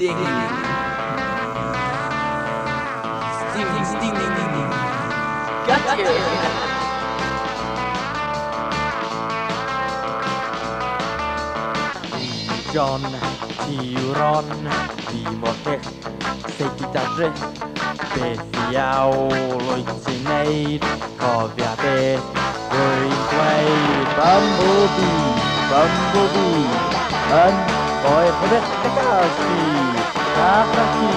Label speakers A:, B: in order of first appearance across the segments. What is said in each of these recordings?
A: sting. Sting. Gotcha.
B: John, Tiron, Dimotech, Sekitarre, Bethiaw, Loitinade, Koviate, Greenway, Bumblebee, and Boy Pedekasi, Nafaki,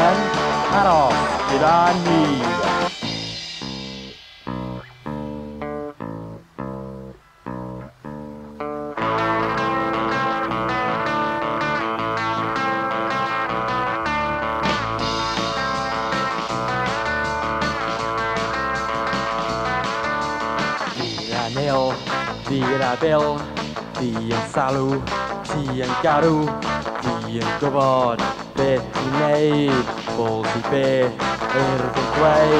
B: and Harold, Irani. Neo, Virabel, Tian Salu, Tian Garu, Tian Gobod, Bettinade, Bolsy Bear, Earthquay,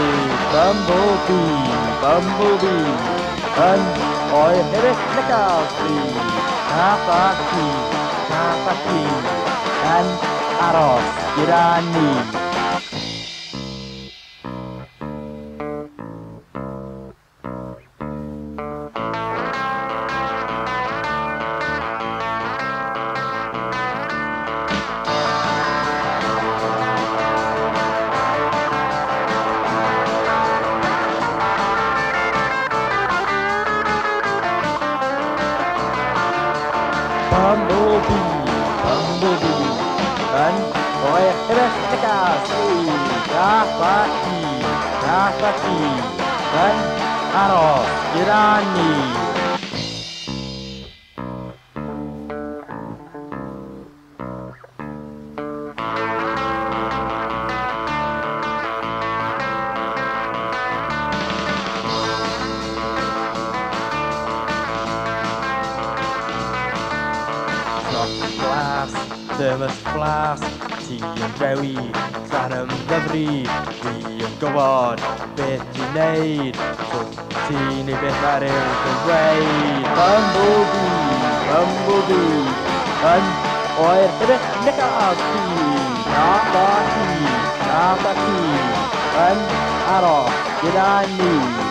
B: Bumblebee, and Oi Herekasi, Nafaki, and Aros, Irani. Bumblebee, and Boy Herekasi, Nafaki, and Aros, Irani. Glass, Thermos Flask, Tea and Joey, Sanum Lovely, Liam Goward, Bettinade, Teeny Betharil, the Raid, Bumblebee, and Oi Nekaki, Nafaki, and Aro, Irani.